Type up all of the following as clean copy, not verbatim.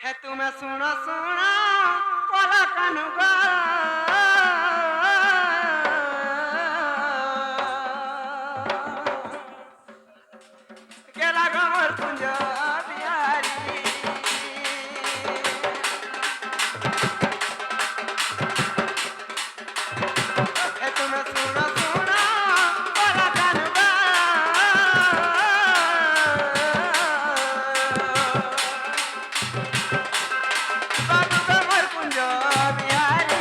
है तुम्हें सुना सुना कोला कानुगा केला गमर कुंज बिहारी है तुम्हें सुना सुना कोला कानुगा बाबू गमर कुंज बिहारी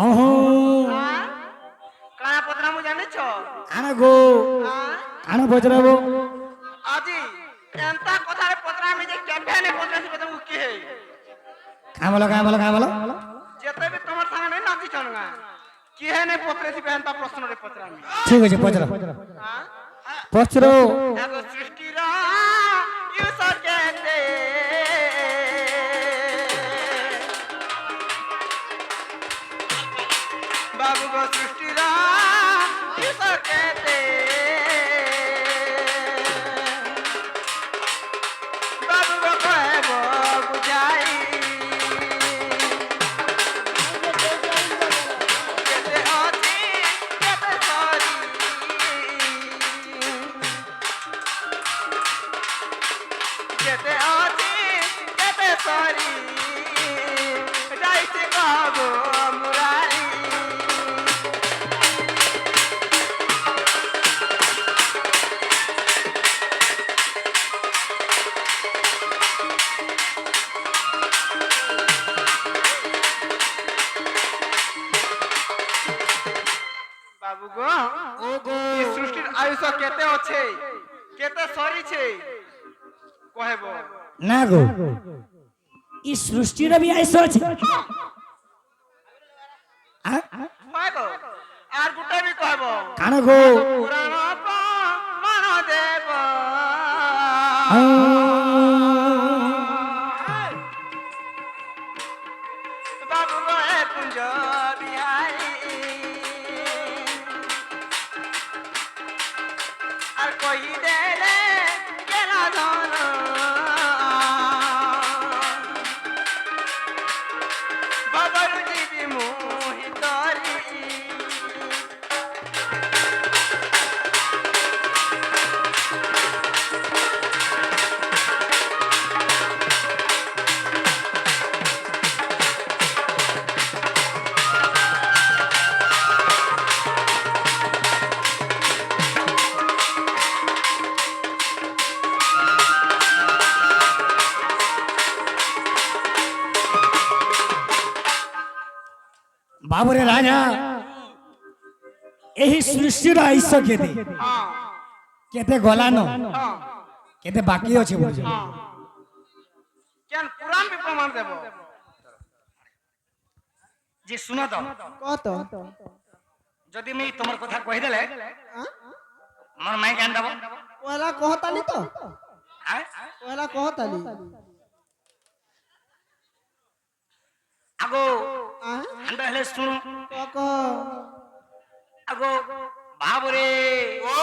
ଓହୋ କାଣା ପତ୍ର ମୁଁ ଜାଣିଛ ଆଣ ଗୋ ଆଣ ପଚରାବ ଆଜି ଏନ୍ତା କଥାରେ ପତ୍ର ଆମେ ଯେ କେବେ ନେ ପତ୍ର ସେ ତମକୁ କିଏ କାମଲ ଯେତେ ବି ତମର ସାଙ୍ଗେ ନାଇଁ ନାଚିଛନ୍ ଗା କିଏ ନେ ପତ୍ର ସେ ଏନ୍ତା ପ୍ରଶ୍ନରେ ପତ୍ର ଆମେ ଠିକ ଅଛି ପଚରା ପଚର ଆଗ ସୃଷ୍ଟିର ୟୁସ କେତେ बाबू को सृष्टि कहते बाबू को कहबो बुझाई केते अछि केते सरी केते अछि केते सरी जाइते कहबो मुरारी बाबू गो ଓଗୋ ई सृष्टिर आयुष केते अच्छे केते सरी छे कहबो ନା ଗୋ ଇ ସୃଷ୍ଟିର ବି ଆୟୁଷ ଅଛି कहबो आर गुटे भी कहबो କାଣ ଗୋ पुराण मन देव बाबू गो ए कुंज बिहारी আর কই দেলে কেলা ধন বাবার দিবি মোহিতরি ବାବୁରେ ରାଜା ଏହି ସୃଷ୍ଟିର ଆୟୁଷ କେତେ হ্যাঁ କେତେ ଗଲାନ হ্যাঁ କେତେ ବାକି ଅଛି ବୁଝ হ্যাঁ কেন পুরাণ বি প্রমাণ দেব যে শুন তো কত যদি আমি তোমার কথা কইদেলে মোর মাই গান দেব পয়লা কহতালি তো পয়লা কহতালি আগো আ আন্ডা হেলে শুনু কহ আগো বাবুরে ও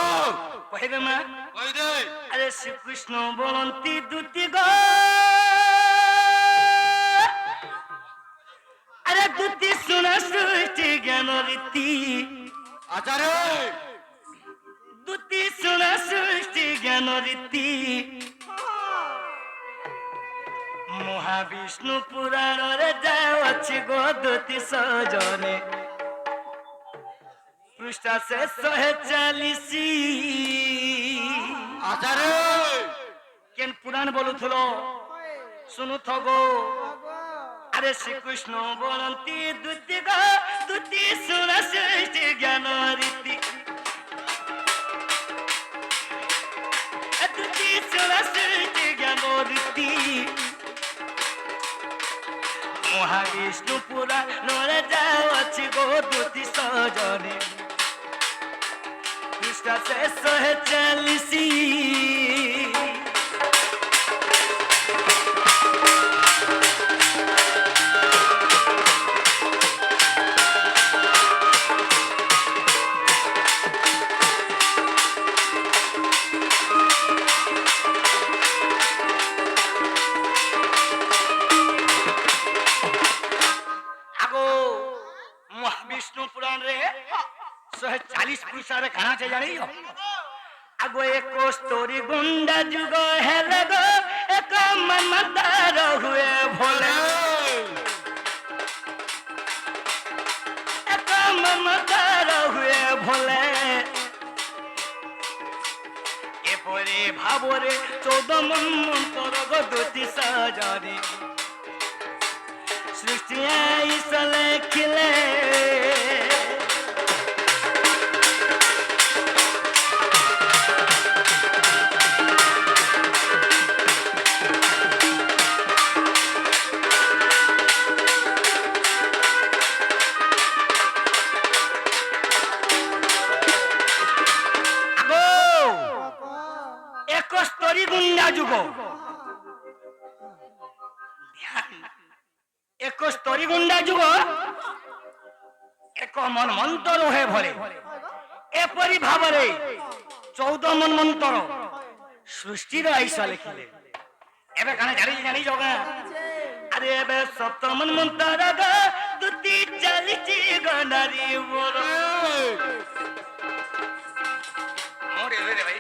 কইবে মা কই দে আরে শ্রীকৃষ্ণ বলন্তি দুতি গো আরে দুতি শুনা সৃষ্টি জ্ঞান রীতি আচারে দুতি শুনা সৃষ্টি জ্ঞান রীতি মহাবিষ্ণু পুরাণরে যায় ଅଛି গো দুতি সজনে পৃষ্ঠা সে 140 আচারে কেন পুরাণ বলুথল শুনুথ গো আরে শ্রীকৃষ্ণ বলন্তি দুতি গো দুতি শুনা সৃষ্টি জ্ঞান রীতি দুতি শুনা সৃষ্টি জ্ঞান রীতি মহাবিষ্ণু পুরাণরে যায় ଅଛି গো দুতি সজনে পৃষ্ঠা সে 140 विष्णु पुराण रे 140 पृष्ठा रे कहां से जानी हो आगो एक स्टोरी गुंडा जुगो है लगो एक मनदार हुए भोले एक मनदार हुए भोले ए परे भाबरे 14 मन मंत्र गो दुति सजारी सृष्टि आइसले खिले गुंडा जुगो एक स्तरी गुंडा जुगो एक मन मंत्र हे भले एपरी भावरे 14 मन मंत्र सृष्टि रो आइसा लिखिले एबे काने जानी जोगा अरे एबे 17 मन मंत्र ग दुती चालीची गंडारी मोर मोरे रे भाई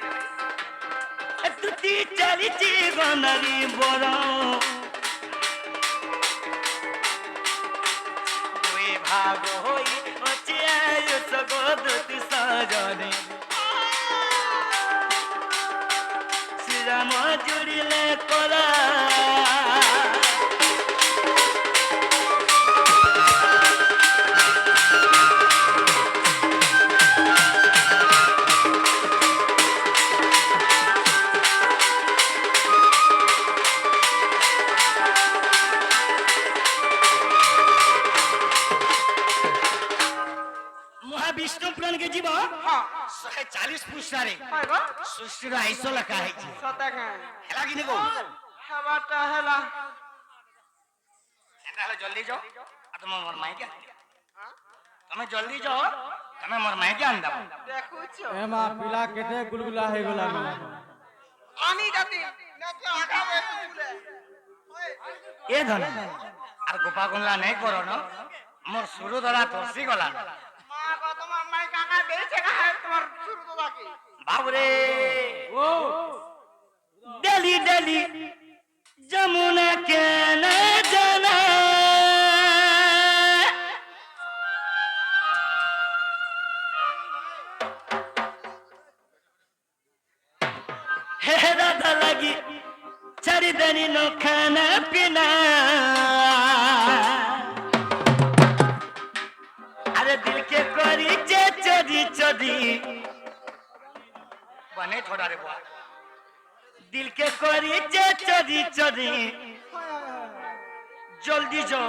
तुती चालीची गंडारी बोरा दुई भाग होई अचियाय सगोदति सजने श्रीराम जुड़िले कोरा विष्णु पुराण के जीव हां 140 पृष्ठा रे सृष्टि रो आइसो लका है छी सता का हेला कि नको हवाटा हेला एना जल्दी जाओ आ तुम मोर माई के हां तुम जल्दी जाओ तुम मोर माई के आन दबो देखु छ एमा पिला केते गुलगुला हे गेला आनी जाती न तो आगा में फूले ए धन आर गोपा गुनला नहीं करो न मोर सुरु धरा तोसी गला তোমার মাই কাকা বেঁচে গা তোমার শুরু তো বাকি বাবরে ও ডেলি ডেলি যমুনা কেন জানা হে রাধা লাগি চারি দিন নো খানা পিনা दिल के करी जे चोरी चोरी बने थोड़ा रे बुआ दिल के करी जे चोरी चोरी जल्दी जो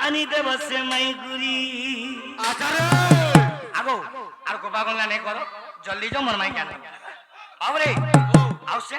आनी देव से मई गुरी आचार्य आगो आर को बागला नहीं करो जल्दी जो मोर माई क्या नहीं बाबरे आओ से